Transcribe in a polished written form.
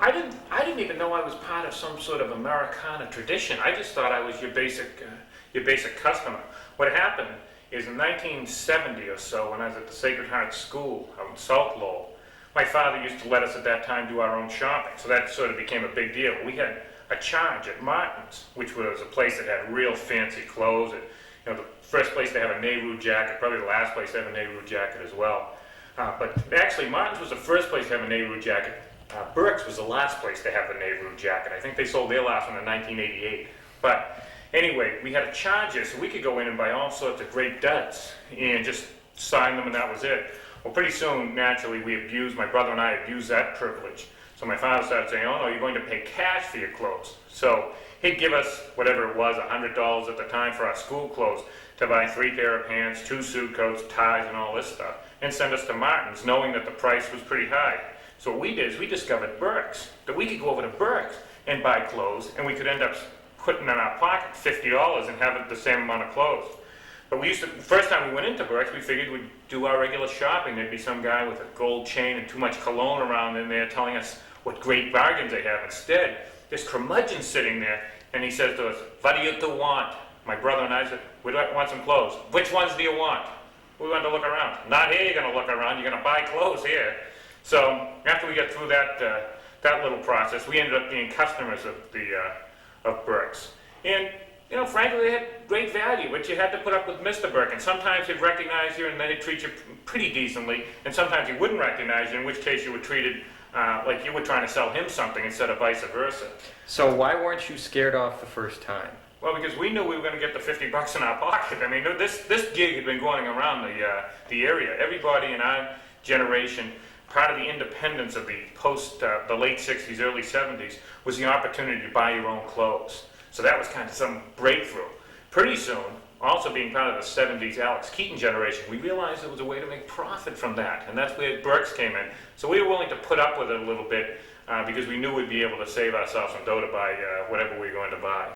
I didn't even know I was part of some sort of Americana tradition. I just thought I was your basic customer. What happened is in 1970 or so, when I was at the Sacred Heart School out in South Lowell, my father used to let us at that time do our own shopping, so that sort of became a big deal. We had a charge at Martin's, which was a place that had real fancy clothes. The first place to have a Nehru jacket, probably the last place to have a Nehru jacket as well. But actually, Martin's was the first place to have a Nehru jacket. Birke's was the last place to have the Nehru jacket. I think they sold their last one in 1988. But anyway, we had a charger, so we could go in and buy all sorts of great duds and just sign them, and that was it. Well, pretty soon, naturally, my brother and I abused that privilege. So my father started saying, oh no, you're going to pay cash for your clothes. So he'd give us whatever it was, $100 at the time for our school clothes, to buy 3 pair of pants, 2 suit coats, ties, and all this stuff, and send us to Martin's, knowing that the price was pretty high. So what we did is we discovered Birke's, that we could go over to Birke's and buy clothes, and we could end up putting in our pocket $50 and have the same amount of clothes. But first time we went into Birke's, we figured we'd do our regular shopping. There'd be some guy with a gold chain and too much cologne around in there telling us what great bargains they have. Instead, this curmudgeon sitting there, and he says to us, what do you want? My brother and I said, we want some clothes. Which ones do you want? We wanted to look around. Not here you're going to look around, you're going to buy clothes here. So after we got through that little process, we ended up being customers of Birke's. And frankly, they had great value, but you had to put up with Mr. Birke. And sometimes he'd recognize you and then he'd treat you pretty decently, and sometimes he wouldn't recognize you, in which case you were treated like you were trying to sell him something instead of vice versa. So why weren't you scared off the first time? Well, because we knew we were going to get the $50 in our pocket. I mean, this gig had been going around the area. Everybody in our generation, part of the independence of the late 60s, early 70s, was the opportunity to buy your own clothes. So that was kind of some breakthrough. Pretty soon, also being part of the 70s Alex Keaton generation, we realized there was a way to make profit from that, and that's where Birke's came in. So we were willing to put up with it a little bit because we knew we'd be able to save ourselves some dough to buy whatever we were going to buy.